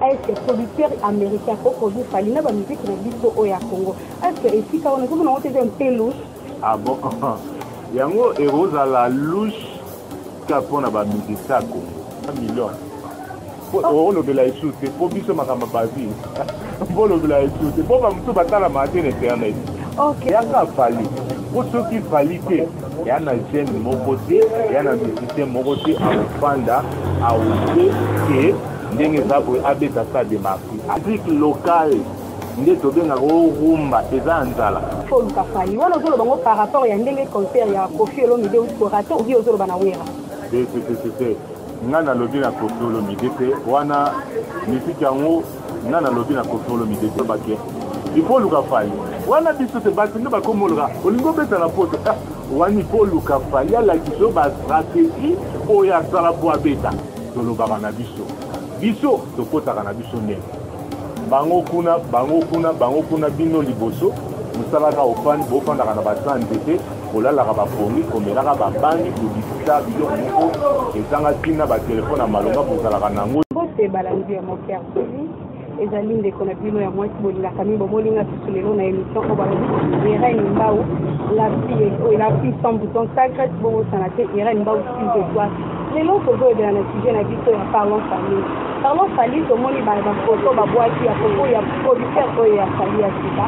est-ce que producteur américain pour produire Fally na ba musique na biso au ya Congo est-ce que ici quand on est on a un peu louche ah bon yango rose à la louche kapona ba musique à Congo 1 million on le bela ici c'est pour biso makamba bazi pour le bela ici c'est pour ba mutu batala matin internet OK yaka Fally pour ceux qui Fally que yana jeune mon côté yana musicien mon côté à Fanda à Ousé que ndenge zabo abeta sa de marque afrique locale nde tobenga rumba eza nzala faut luka Fally wana zolo bango par rapport ya ndenge concert ya Koffi Olomide ou rato ou zolo bana wera c'est ngana lobi na Koffi Olomide te wana musique yango ngana lobi na Koffi Olomide te baké il faut luka Fally wana biso te bati nde bakomolora olingo beta na poto wani faut luka Fally ala kiso ba stratégie oyo asala po abeta tolobaka na biso tokotaka na biso ndenge bango kuna bino liboso mosalaka bofandaka na basandete kolalaka bapongi komelaka babangi kobisa biloko moko ezanga ntina batelefone ya malonga bozalaka nango balandi ya moker ezali ndeko na bino ya mwasi bolingaka mingi bomolinga biso lelo na émission oyo balobi Irene Mbau la fille 100% sacrée bobosana te Irene Mbau 6 étoiles lelo tozoyebela na sujet na biso ya Parlons Fally tomoni bafoto babwaki ya koko ya producteur oyo ya Fally ya sika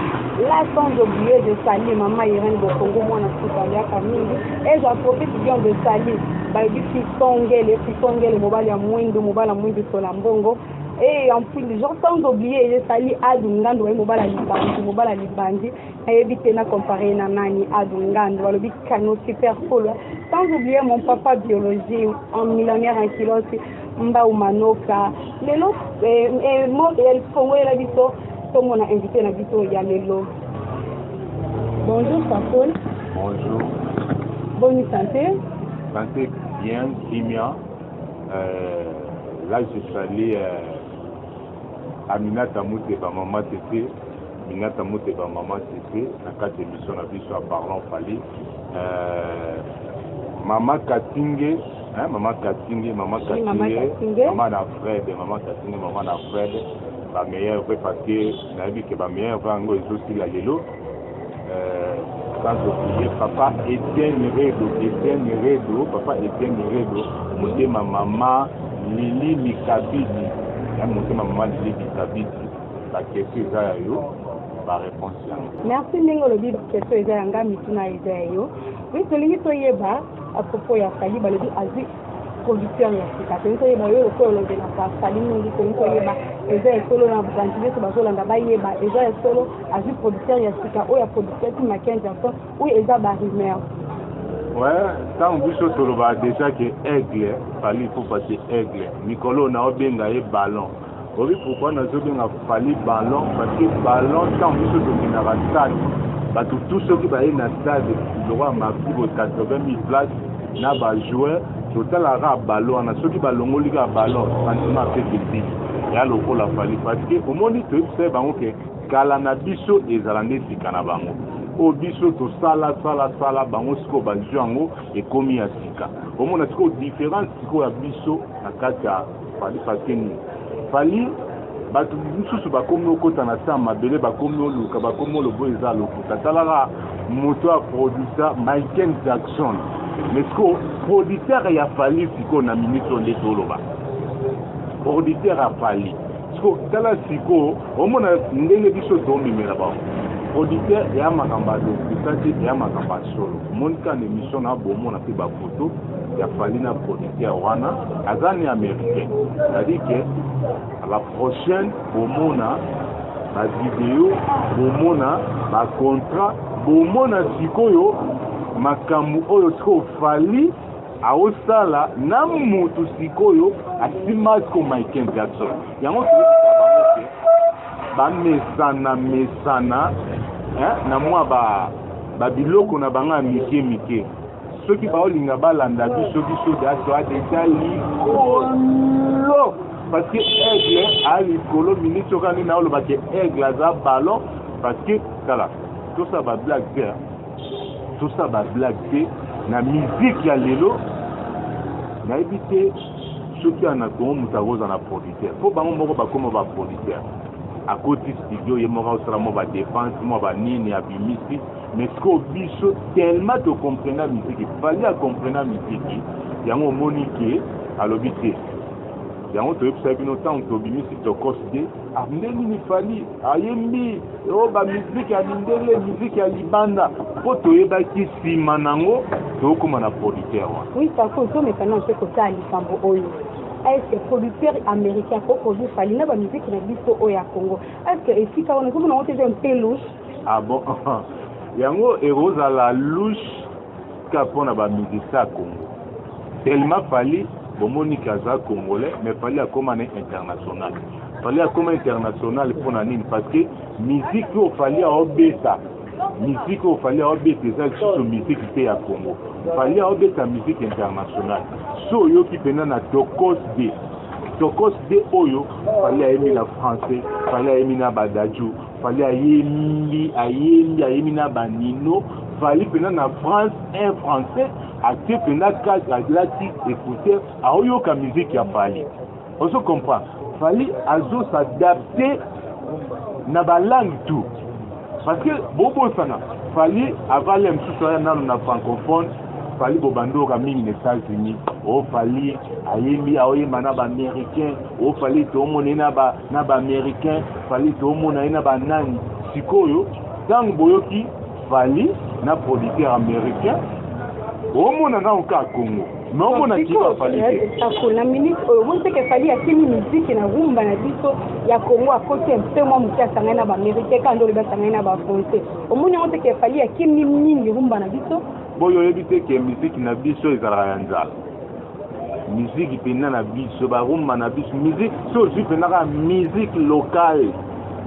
là sans oublier de saluer maman Irene Bokongo mwana sukaliaka mingi et j'en profite bien de saluer bayebi Fisongele mobali ya mwindu sola mbongo et en plus les gens sans oublier je salue Adungando et mobala libandi nayebi tena comparé na nani Adungando balobi kano super cool sans oublier mon papa biologie en millionnaire en kilos Mbau Manoka lelo mo el Congo la biso tomo na invité na biso ya lelo. Bonjour Paul. Bonjour. Bonne santé. Santé bien, Kimia. Là je salue Aminata Mouteba Maman Tété. Aminata Mouteba Maman Tété. Na kati émission na biso Parlons Fally. Maman Katinge. Maman Katinge, maman na Fred, maman na Fred, la meilleure parce que n'a dit que la meilleure va en aussi la yellow. Sans oublier papa Etienne Redo, papa Etienne Redo, monter ma maman Lili Mikabidi, monter ma maman Lili Mikabidi, la question est yo. Réponse. Merci Ningo le bible question est anga mituna izayo. Oui, tolingi toyeba à propos ya Fally balobi azi producteur ya sika. Toyeba yo ko lo de la Fally ningi toyeba eza solo na bantu to bazolanda bayeba eza solo azi producteur ya sika o ya producteur ti Mackenzie Jackson ou eza ba rumeur. Ouais, tant biso toloba déjà que aigle Fally faut passer aigle. Nicolo na obenga e ballon. Oui, pourquoi nous avons Fally ballon? Parce que ballon, quand nous sommes dans la stade, tous ceux qui vont dans le stade, ils auront marqué 80 000 places, ils vont jouer, total à ballon, ceux qui vont jouer à ballon, sentiment fait de vie. Et alors, il faut Fally parce que au moment où tu sais que Kalana Biso et Zalande Sikana Bango, au Biso, to sala, Bango, Siko Banjuango et Komi Asika. Au moment où tu as différence, Siko à Biso, à Kata, Fally parce que Fally batu mususu bakomi okota na sa mabele bakomi oluka bakomi olobo eza lokuta talaka moto ya producteur Michael Jackson mais siko producteur ya Fally siko na ministre nde toloba producteur ya Fally siko tala siko omona ndenge biso tomemela bango producteur ya makambo ya lokuta te ya makambo ya solo monika na émission na bomona mpe bafoto ya Fally na producteur wana azani américain c'est-à-dire que à la prochaine bomona ba vidéo bomona ba contrat bomona sikoyo makambo oyo tiko Fally aosala na mutu sikoyo asima ko Michael Jackson yango ba mesana na mwa ba biloko na banga mike ceux qui baolinga balanda biso daso a déjà likolo parce que aigle a likolo ministre quand na oloba ke aigle za ballon parce que kala tout ça ba blague na musique ya lelo na éviter soki ana Congo mutagoza na producteur po bango moko bakoma ba producteur à côté studio ye moko osala mo ba défense mo ba nini ya bimisi mais ce que biso tellement de comprendre musique fallait à comprendre musique yango moni ke alobi te yango toyebisa bino ntango tobimisi tokosde ndenge ni fali ayembi o ba musique ya mindele musique ya libanda po toyebaki nsima nango tokoma na producteur wana. Oui, ça faut que maintenant on sait que ça likambo oyo. Est-ce que producteur américain pour produire fali na ba musique na biso oyo ya Congo. Est-ce que ici quand on est on a un peu louche. Ah bon. Yango eroza la louche kapona ba musique ya Congo. Tellement fali bomoni kaza congolais mais fallait à comme international. Fallait à comme international pour nani parce que musique au fallait à obeta. Musique au fallait à obeta ça sur musique qui à Congo. Fallait à obeta musique internationale. So yo qui pena na Tokos de oyo fallait à aimer la français, fallait à aimer na badaju, fallait à aimer na banino, fallait pena na France un français actif pena cadre aglati écouter à oyo ka musique ya fallait. On se comprend. Fallait azo s'adapter na ba langue tout. Parce que bobo sana fallait avaler un sous na francophone fallait bobando ka mingi aux États-Unis o fallait ayemi aoyema na ba américain o fallait to mona na ba américain fallait to mona na ba nani sikoyo tant boyoki fallait na producteur américain o mona na ka Congo mais on mona ki ba fallait na minute on sait que fallait akini musique na rumba na biso ya Congo à côté un peu moi mutia sanga na ba américain quand on le ba sanga na ba français o mona on sait que fallait akini mingi rumba na biso boyo yebite ke musique na biso ezalaka ya nzala musique pena na biso barumba na biso musique so penaka musique locale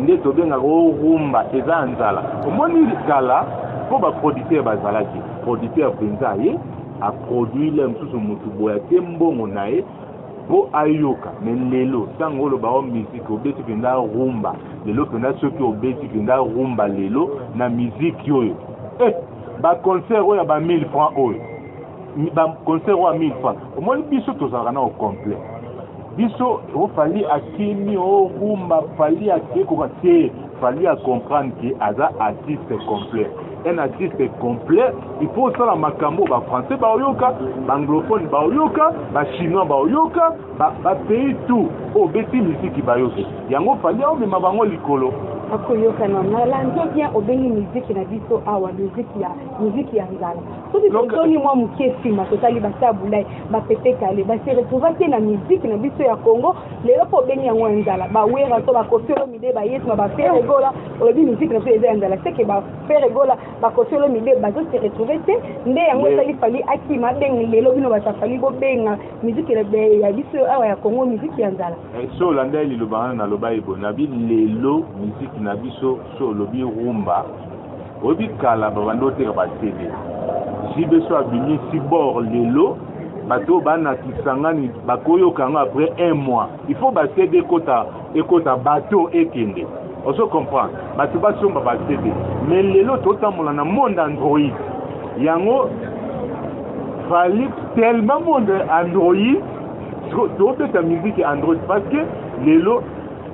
nde tobengaka orumba eza ya nzala omoni kala mpo baproducteur bazalaki producteur mpenza ye aproduire mosusu motu boya te mbongo na ye mpo ayoka me lelo ntango oloba o musique obeti mpenza rumba lelo mpenza soki obeti mpenza rumba lelo na musique oyo ba concert oyo ba 1000 francs oyo ba concert oyo 1000 francs omoni biso tozalaka na au complet biso o fali akimi o rumba fali akekoka te fali à comprendre que aza artiste complet un artiste complet il faut ça la makambo ba français ba oyoka ba anglophone ba oyoka ba chinois ba oyoka ba pays tout o beti musique ba yoka yango fali o mema bango likolo akoyoka na malando bien obengi musique na biso awa musique ya nzala soki tozoni mwa mukesi matotali basabulai bapete kale basi retrouver na musique na biso ya Congo lelo po bengi yango nzala bawera to bakofelo mide bayetma bafere gola olobi musique na biso eza nzala c'est que bafere gola bakofelo mide bazo se retrouver te nde yango sali fali akima bengi lelo bino basafali bo benga musique ya biso awa ya Congo musique ya nzala so landa liloba na loba ibona bi lelo musique na biso so lobi rumba obi kala babando te ba CD jibe so abimi si bord lelo bato bana kisangani bakoyo kanga après un mois il faut ba CD ekota bateau ekende on se comprend bato basomba ba CD mais lelo totambola na monde Android yango fallait tellement monde Android to ta musique Android parce que lelo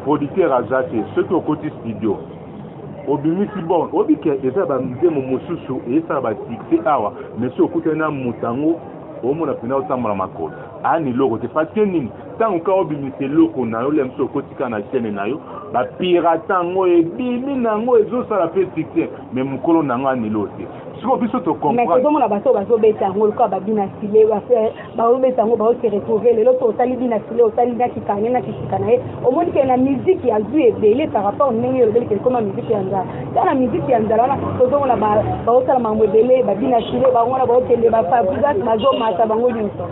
producteur azate ceux qui au côté studio obimisi bon obike eza ba mzemo mosusu esa ba succès awa mais so kutena mutango omona pina otamala makolo ani loko te parce que nini tant ka obimisi loko na yo le mso kotika na chaîne na yo ba pirata ngo ebimi nango ezo sala pe succès mais mukolo nango ani lote siko biso to comprendre mais komona baso beta ngo ko ba bina sile ba obeta ngo ba o se retrouver le loto osali bina sile osali na kikanya na kikana e omoni ke na musique ya zu ebele par rapport au ndenge le bele comme musique ya nzala na musique ya nzala na tozomona ba osala mambo ebele ba bina sile ba ngona ba okende ba fabrica bazo mata bango nyonso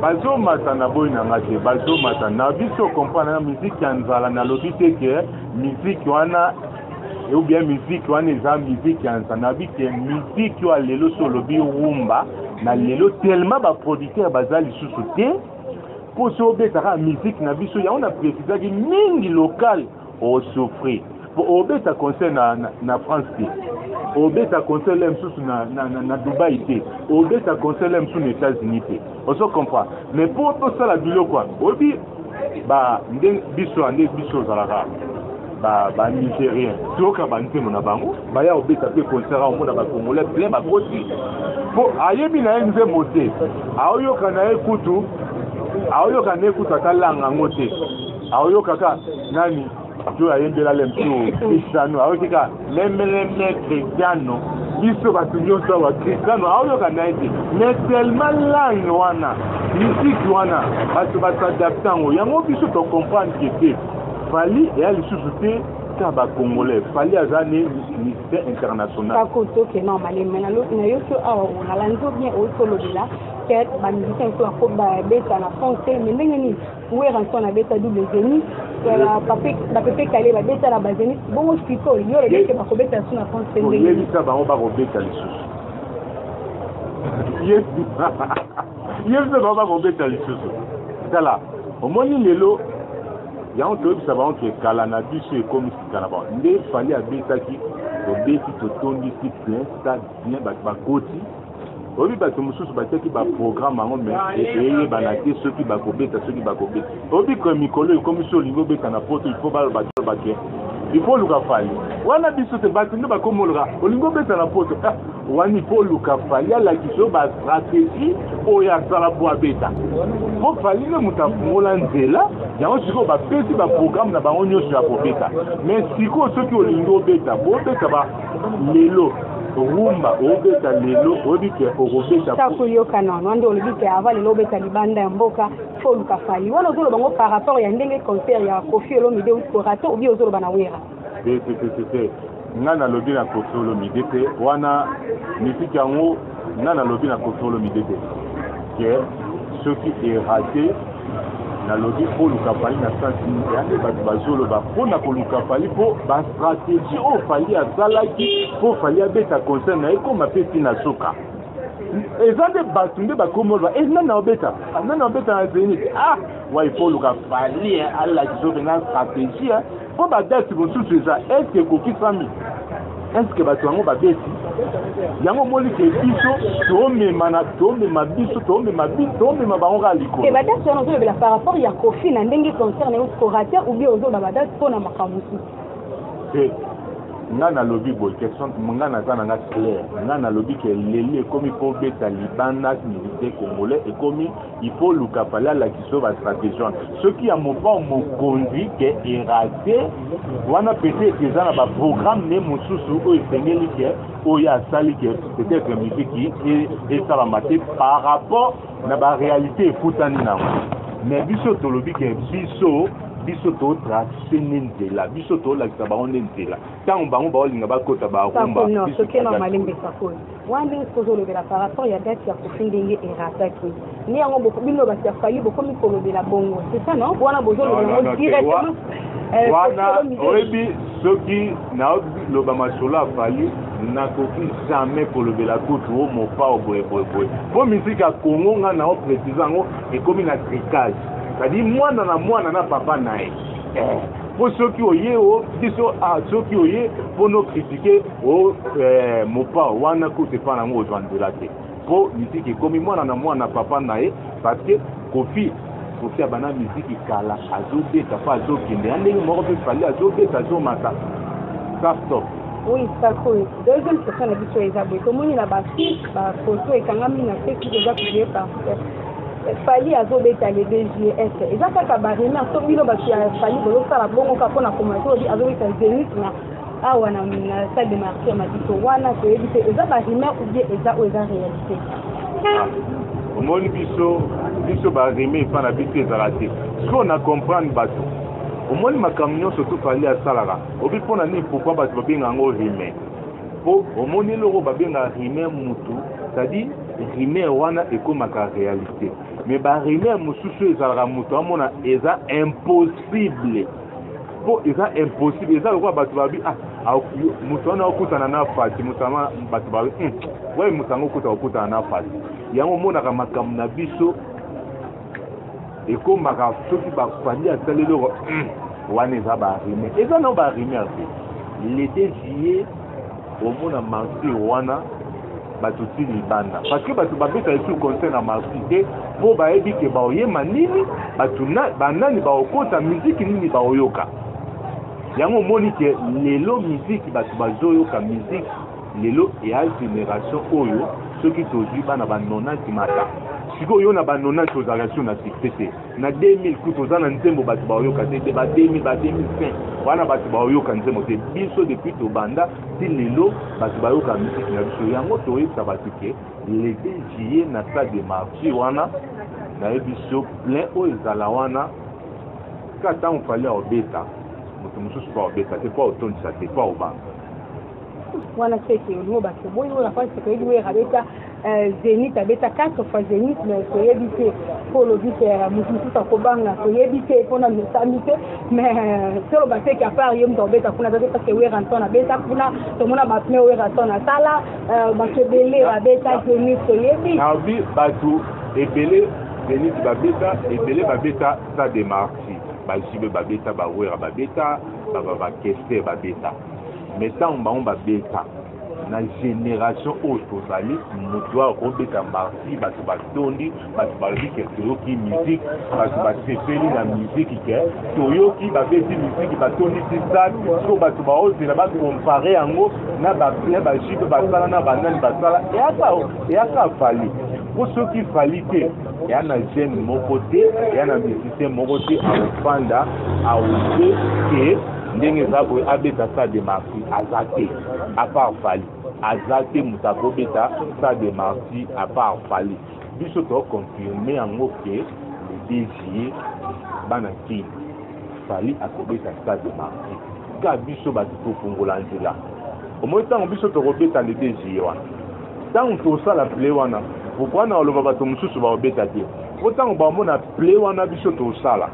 bazo mata na boy na ngate bazo mata na biso comprendre na musique ya nzala na lobi te que musique wana ou bien musique wana eza musique ya nzala bi ke musique yo lelo solo bi rumba na lelo tellement ba producteur bazali susu te pour so betaka musique na biso ya on a précisé mingi local au souffrir pour obeta concert na France obeta conseil msusu na Dubai te obeta conseil msusu na États-Unis te oso comprend mais pour tout ça la bilo quoi obi ba ndeng biso ande biso zalaka ba Nigérien toka ba ntemo na bango ba ya obeta pe concert au monde ba congolais plein ba koti po ayebi na nze moté aoyoka na ekutu aoyoka na ekutu atalanga ngote aoyoka ka nani tu ayembela lemtu Cristiano aoyoka lemele Cristiano biso batunyoso wa Cristiano aoyoka na ete mais tellement langue wana musique wana bato s'adaptango yango biso to comprendre que fali et ali sous-souté ka ba congolais fali azane ministère international ka koto ke normal mais na yoso awa na lanzo bien au solo de là que ba musicien ko ko ba beta na français mais ndenge ni wera so na beta double génie la pape kale ba beta na bazeni bongo spiko yo le ke ba ko beta so na français ndenge ni ça ba on ba ko beta les sous yes ba ko beta les sous sala au moins lelo ya on te ça va on que kala na biso et comme si kala ba nde fali abetaki obeti to tondi si plein ça bien ba koti obi bato mosusu batiaki baprogramme yango me eyebana te soki bakobeta soki bakobeta obi ko mikolo ekomi so olingi obeta na poto il faut baloba ke il faut luka fali wana biso te bato nde bakomoloka olingi obeta na poto wani il faut luka fali alakisi oyo bastratégie oyo asala po abeta po fali nde moto afungola nzela yango sikoyo bapesi baprogramme na bango nyonso ya kobeta mais sikoyo soki olingi obeta boobeta lelo rumba obeta lelo obike okobeta tako yoka non ndo olobike ava lelo obeta libanda ya mboka fo luka fali wana ozoloba bango par rapport ya ndenge concert ya Koffi Olomide uskorato obi ozoloba na wera te nga nalobi na Koffi Olomide te wana misiki yango nga nalobi na Koffi Olomide te ke soki erate nalobi po luka fali na sensi yande bato bazoloba mpo na koluka fali mpo bastratégie oyo fali asalaki mpo fali abeta concert na ye koma mpe ntina soka eza nde bato nde bakomoloba nani obeta na zénith wai mpo luka fali alakisi oyo mpenza stratégie mpo badate mosusu eza eske ekokisami eske bato yango babeti yango moli ke biso toomema bango ka likolo e badate wana ozolobela par rapport ya Koffi na ndenge concert na yo scorateur ou bien ozoloba badate mpona makambo mosusu nga nalobi boye question nga naza nanga clair nga nalobi ke leli ekomi mpo beta libanda militaire congolais ekomi il faut luka fali alakisi oyo bastratégie wana soki ya mopa mokonzi ke erate wana peut-être eza na baprogramme ne mosusu oyo esengeli ke oyo asali ke peut-être musiki esalama te par rapport na baréalité efutani nango mais biso tolobi ke biso totrace nde nzela biso tolakisa bango nde nzela ntango bango baolinga bakota barumba soki na malembesa koyo wana ndenge kozolobela par rapport ya date ya Koffi ndenge erataki ni yango bino basi ya fali bokomi kolobela bongo c'est ça non wana bozolobela yango directement wana oyebi soki naoloba masolo afali nakoki jamais kolobela kutu o mopa boyeboye mpo misiki ya Congo nga nao précise yango ekomi na tricage c'est-à-dire mwana na papa na ye po soki oye biso soki oye mpo no critiquer mopa wana kutu epa nango ozwa nzela te po misiki ekomi mwana papa na ye parce que Koffi abana misiki kala azobeta po azokende ya ndenge moko mpe fali azobeta azomata stop. Oui, ça cool. Deuxième question na biso eza boye tomoni na bafoto ekangami na Facebook eza publié par fali azobeta le 2 juillet eza kaka barime so bino bato ya fali bozosala bongo ka mpona komasa obi azobeta zénith na awa na salle de marché mabito wana toyebi te eza barime ou bien eza oyo eza réalité omoni biso barime epa na biso ezala te so na comprendre bato omoni makambo nyonso to fali asalaka obi mpona nini pourkui bato babenga yango rime po omoni eloko babenga rime mutu c'est-à-dire rime wana ekomaka réalité mais barime mosusu ezalaka moto amona eza impossible po eza impossible eza lokola bato babi moto wana okutana na fati bato babi waye moto yango okutana na fati yango omonaka makambo na biso ekomaka soki bafandi asali eloko wana eza barime eza nao barime ate le 2 juillet omona martyr wana bato ti libanda parce que bato babeta esu concert na martyr te mpo bayebi ke baoyema nini bato banani baokota miziki nini baoyoka yango omoni ke lelo miziki bato bazoyoka miziki lelo eya génération oyo soki tozwi bana ba 90 mata sikoyo yo na ba 90 tozalaka sur na succès te na 2000 ku toza na nzembo bato baoyoka te ba 2000 ba 2005 wana bato baoyoka nzembo te biso depuis tobanda ti lelo bato bayoka miziki na biso yango toyebisa bato ke le 2 juillet na stade de marché wana nayebi biso plein oyo ezala wana ka ntango fali aobeta moto mosusu pa obeta te po otondisa te po obanga wana seke olingo bato boyi oyo nafani seke oyebi oyo abeta Zénith abeta 4 fois Zénith mais toyebi te mpo olobi te moto mosusu akobanga toyebi te mpona mesami te mais toloba seke apart ye moto abeta kuna te parce que weranton abeta kuna tomona bapne weranton asala bato ebele babeta Zénith toyebi nabi bato ebele Zénith babeta ebele babeta stade de marché bajibe babeta bawera babeta bakeste babeta mais ntango bango babeta na génération oyo tozali moto akobeta marti bato batondi bato balobi ke toyoki musike bato basepeli na musike ke toyoki babeti musike batondi ti stade so bato baozela bakompare yango na baplein bajipe basala na banani basala eyaka fali po soki fali te eya na jeune moko te eya na musicien moko te akofanda aoze ke ndenge eza boye abeta stade de marti aza te apart fali aza te moto akobeta stade de marti apart fali biso tokonfirme yango ke le 2 juillet bana kini fali akobeta stade de marti ka biso bato tofungola nzela omoi ntango biso tokobeta le 2 juillet wana ntango tosala play wana pourkui na oloba bato mosusu baobeta te po ntango bamona play wana biso tosala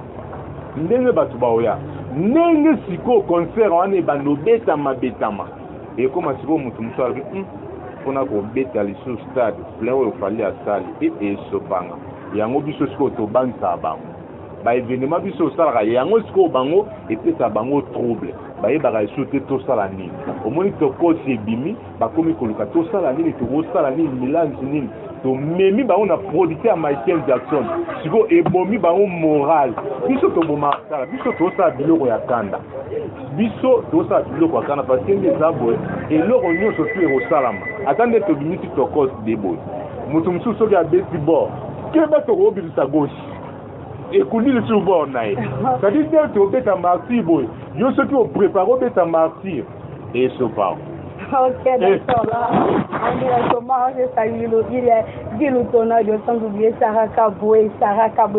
ndenge bato baoya ndenge sikoyo concert wana ebanda obetama ekoma sikoyo moto mosusu alobi mpona kobeta liso stade plein oyo fali asali esopanga yango biso sikoyo tobangisaka bango baevenema biso osalaka yango sikoyo bango epesa bango trouble bayebaka esu te tosala nini omoni tokosi ebimi bakomi koluka tosala nini tokosala nini milange nini tomemi bango na producteur ya Michael Jackson sikoyo ebomi bango moral biso toboma sala biso tosala biloko ya kanda biso tosala biloko ya kanda parce que nde eza boye eloko nyonso tu ekosalama ata nde tobimisi tokosi de boye moto mosusu soki abeti bord keba tokobimisa gauche ekundi lisusu bord na ye sadi nde tobeta martyr boye yo soki oprépare obeta martyr esopao. Ok, d'accord. Là, on dirait comment je salue le l'automne de sans oublier Sarah Kaboué,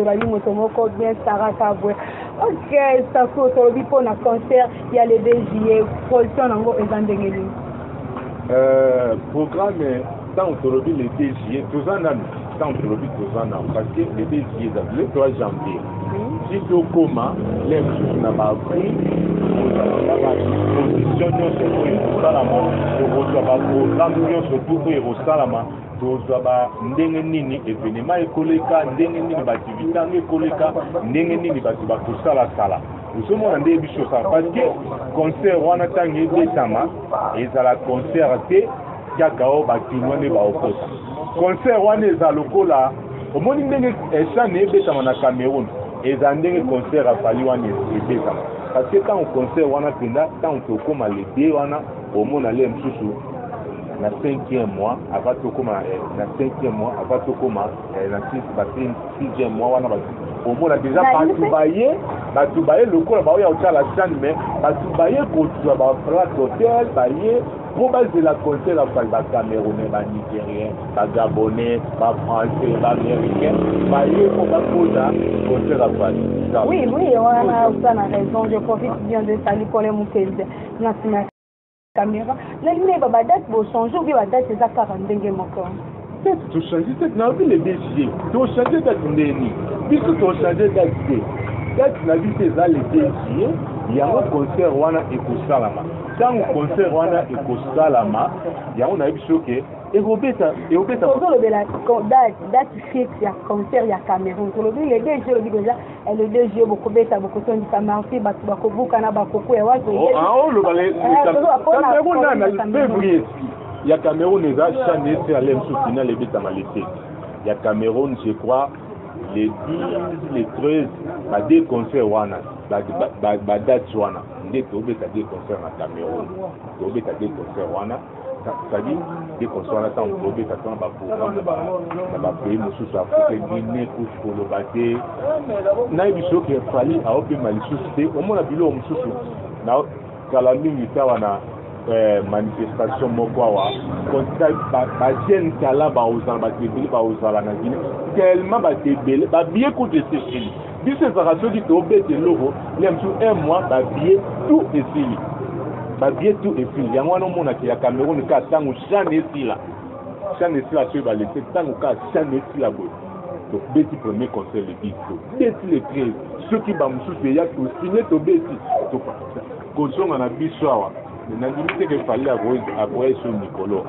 la ligne automoko bien Sarah Kaboué. Ok, ça faut aujourd'hui pour un concert, il y a les 2 juillet, position en ezandengeli. Programme tant aujourd'hui les 2 juillet, tous en an, tant aujourd'hui tous en an, parce que les 2 juillet, le 3 janvier. Si tu commences, les choses n'a pas pris, tozwa ndenge nini evenema ekoleka ndenge nini bativitanga ekoleka ndenge nini bato bakosalasala ozomona nde biso osala parce que concert wana ntango ebetama ezala concert te kaka oyo bakino nde baokota concert wana eza lokola omoni ndenge echane ebetama na Cameroun eza ndenge concert afali wana ebetama parce que ntango concert wana mpenza ntango tokóma le 2 wana omona le mosusu na 5e mois avant tokóma na 5e mois avant tokóma na 6e mois wana omona déjà bato baye lokola baoya kotala chane mais bato baye kozwa bafrate hotel baye mpo bazela concert afali bacamerounais banigérien bagabonais bafrançais baaméricain baye mpo bakoza concert afali. Oui, on a raison, je profite bien de saluer pour les Moukelde. Caméra. La ligne est pas date pour changer ou bien date c'est à 42 encore. Tu changes cette n'a pas les BG. Tu changes date ndeni. Biso tu changes date. Date na vie c'est ça les BG. Il y a un concert wana ekosalama. tant concert wana ekosalama yango na biso ke ekobeta date fixe ya concert ya Cameroun tolobi le DG lobi déjà le DG bokobeta bokotondisa marché bato bakobuka na bakoko ya wazo février ya Cameroun eza chaque année à l'aime sous finale ebetama l'été ya Cameroun je crois les 10 les 13 ba deux concerts wana ba date wana nde tobeta deux concerts na Cameroun tobeta deux concerts wana c'est-à-dire des concerts wana tant tobeta tant ba programme na ba pays mosusu Afrique Guinée koloba te na biso ke fali a opema lisusu te omona bilo mosusu na kala mingi tawa na manifestation moko awa bajene kala baozala bato ebele baozala na Guinée tellement bato ebele babie kutu esili biso ezalaka soki tobeta eloko le mosu un mois babie tout esili babie tout esili yango wana omonaka ya Cameroun ka ntango chane esila soki balese ntango ka chane esila boye tobeti premier concert le 10 tobeti le 13 soki bamosusu eya tosigne tobeti kozonga na biso awa nandimi te ke fali akoya so mikolo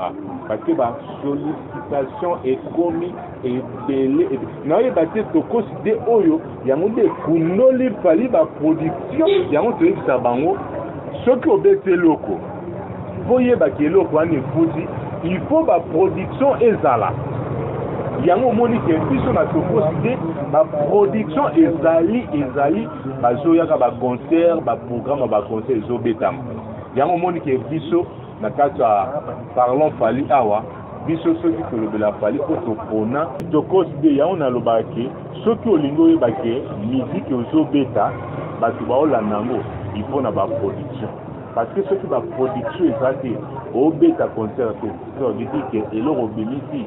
parce que ba sollicitation ekomi ebele naoyeba te tokoside oyo yango nde ekunoli fali baproduction yango toyebisa bango soki obeti eloko boyebaki eloko wana efuti il faut baproduction ezala yango omoni ke biso na tokoside baproduction ezali bazoyaka baconcert baprogramme baconcert ezobetama yango omoni ke biso na kati ya parlons fali awa biso soki tolobela fali po topona tokoside yango nalobaka ke soki olingi oyeba ke miziki ozobeta bato baolanda yango ifo na baproduction parce que soki baproduction eza te obeta concert te odidi ke eloko obimisi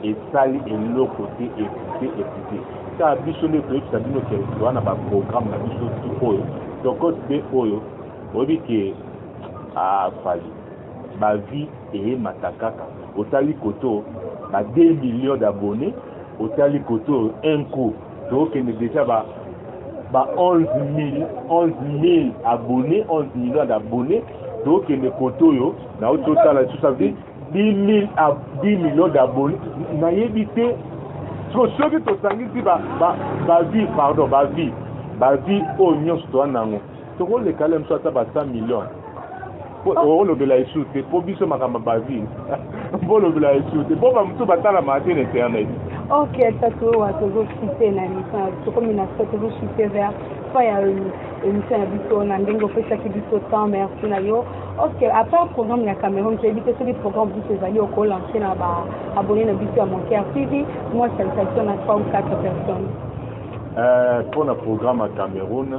esali eloko te ekute ka biso nde toyebisa bino ke wana baprogramme na biso tu oyo tokoside oyo oyebi ke fali bavi eyemata kaka otali koto ba 2 millions d'abonnés otali koto un coup tokende déjà ba 11 000 abonnés 11 millions d'abonnés tokende koto yo na otosala tout ça veut 10 millions d'abonnés nayebi te soki tosangisi bavi oyo nyonso towana yango tokolekala mosu ata ba 100 millions olobela esu te po biso makambo bavi bolobela esu te po bamotu batala mate na internet ok tatu oyo tozosite na émission tokomi na so tozosite vers fin ya émission na biso na ndenge opesaki biso temps merci na yo ok à part programme ya Cameroun toyebi te soki programme biso ezali okolance na baabonné na biso ya Monker TV moi salutation na 3 ou 4 personnes mpona programme ya Cameroun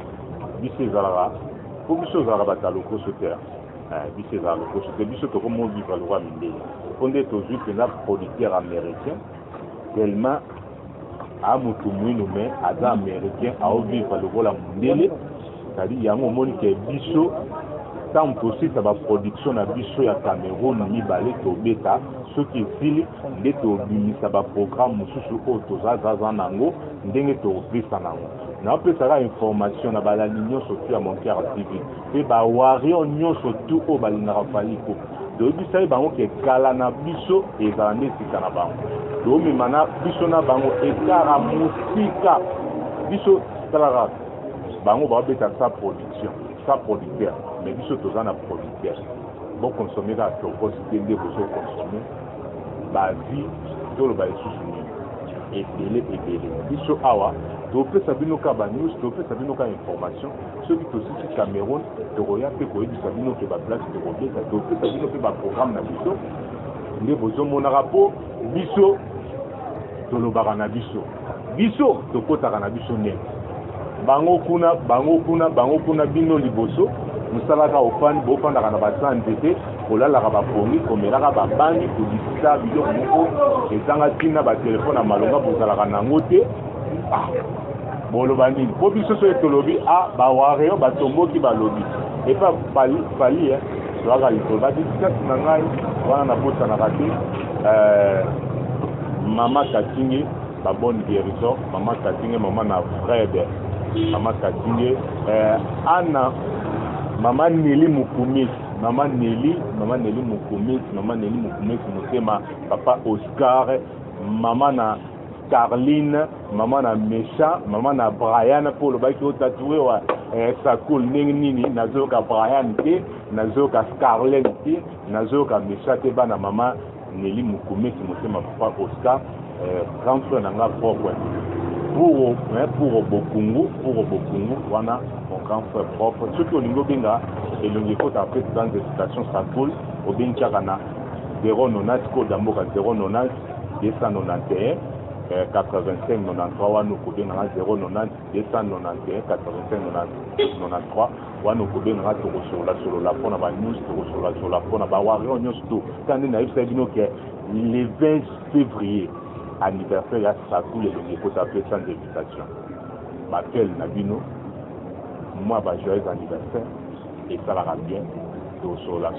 biso ezalaka po biso ezalaka bataloko so te biso ezalaka lokoso te biso tokomo vivre lokwa mindele mpo nde tozwi mpenza producteur américain tellement amutu mwinu me aza américain aovivre lokola mondele c'est-à-dire yango omoni ke biso ntango tosisa baproduction na biso ya Cameroun mibale tobeta soki esili nde tobimisa baprogramme mosusu oyo tozazaza nango ndenge topesa nango naopesaka information na balandi nyonso tu ya Monker TV mpe bawario nyonso tu oyo balingaka faliko toyebisa ye bango ke kala na biso ezala nde esika na bango toomema na biso na bango ekara mosika biso talaka bango baobeta sa production sa producteur mais biso toza na producteur bokonsome kaka tokosite nde bozokonsome bavi toloba lisusu nini ebele biso awa topesa bino ka banews topesa bino ka information soki tosisi Cameroun tokoya mpe koyebisa bino ke baplace tokobeta topesa bino mpe baprogramme na biso nde bozomonaka mpo biso tolobaka na biso tokotaka na biso ndenge bango kuna bino liboso mosalaka bofandaka na basante te kolalaka bapongi komelaka babangi kobisisa biloko moko ezanga ntina batelefone ya malonga bozalaka nango te boloba nini mpo biso soki tolobi bawareyo batomboki balobi epa fali toyaka likolo badidikasi na ngai wana nabosanaka te mama katinge babone guérison mama katinge mama na frede mama katinge ana mama Neli Mukumisi maman Nelly Mukumesi, maman Nelly Mukumesi Motema, papa Oscar, maman na Carline, maman na Mécha, maman na Brian pour le bac au tatoué wa Sakul nini nazoka Brian te, nazoka Scarlett te, nazoka Mécha te bana maman Nelly Mukumesi Motema papa Oscar, grand frère nanga propre. Pour Bokungu, wana mon grand frère propre. Surtout au niveau benga et le niveau après dans des stations Sakul au Benchakana 090 code d'Amboka 090 291 85 93 wano kobenga 090 291 85 93 wano kobenga sur la pona ba news sur la pona ba wa réunion surtout quand na ifsa bino que le 20 février anniversaire à Sakul et le niveau appelé sans invitation. Bakel Nabino, moi bah joyeux anniversaire et ça va bien. Sur la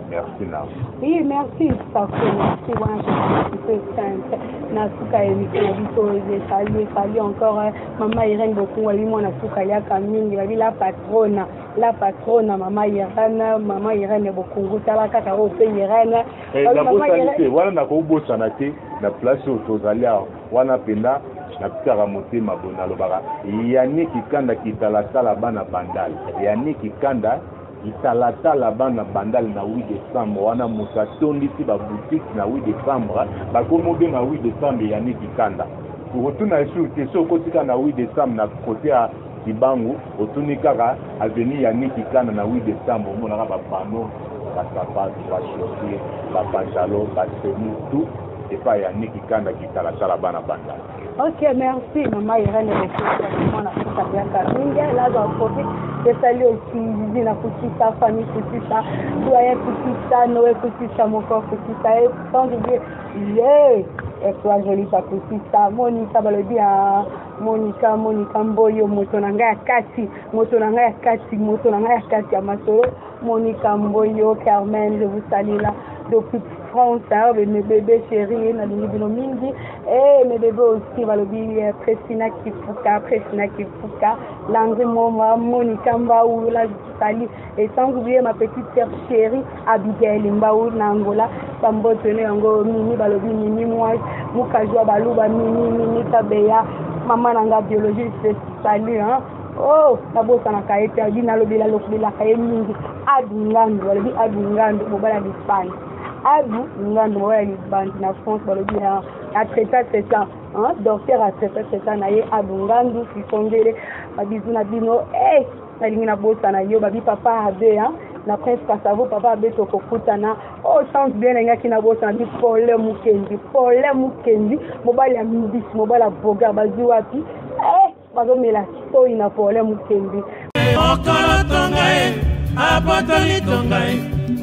merci Nam. Oui, merci Sakul, merci Nasuka et salut encore maman Irène beaucoup lui moi Nasuka ya Kaming la patronne maman Irène beaucoup tala kaka o pe Irène maman Irène voilà na ko bossa na te na place au tozalia wana penda na pitaka motema bona lobaka yani kikanda kitalatala bana bandal yani kikanda italata bana bandal na 8 décembre wana musatondi ti ba boutique na 8 décembre ba komo be na 8 décembre yani kikanda otuna esu te so kotika na 8 décembre na côté à Kibangu otuni kaka avenue yani kikanda na 8 décembre mona ka ba pano ba sapato ba chaussures ba pantalon ba chemise tout et pas yani kikanda kitalata bana bandal. Ok, merci maman Irène de mon là j'en profite de saluer aussi Lizzie na Kutisa, famille Kutisa, Doyen Kutisa, Noé Kutisa, mon corps Kutisa, et sans oublier, et toi jolie ta Kutisa, Monica balobi à Monica Mboyo, motonanga ya kati ya Masolo, Monica Mboyo, Carmen, je vous salue là depuis France, mes bébés chéris, et mes bébés aussi, Priscilla Kifuka, Landry Moma, Monica Mbaou, là je salue, et sans oublier ma petite sœur chérie, Abigail Mbaou, Nangola, Bambo Tene, Ango, Mini, Balobi, Mini, moi, Mukajwa Balouba, Mini, Tabeya, Maman Nanga Biologie, je salue, hein. Oh, nabo sana kaete adina lobela lokubela kae mingi adungando wala bi adungando mobala d'Espagne adungando mobala d'Espagne na France wala bi a traité ça hein docteur a traité ça na ye adungando kisongele babizuna bino nalingi na bosa na yo babi papa abe hein na prince Kasavo papa abe tokokutana oh chance bien nga kina bosa na bi pole mukendi mobala ya mbisi mobala boga bazi wapi bazomela so ina pole mukendi okolo tonga apotoli tonga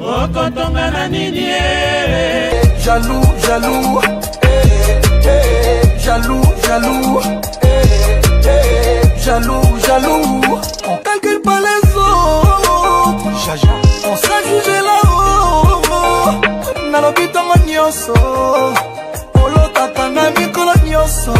okotonga na nini jaloux jaloux on calcule pas les autres on s'ajuge là-haut nalobi tonga nyonso olotaka na mikolo nyonso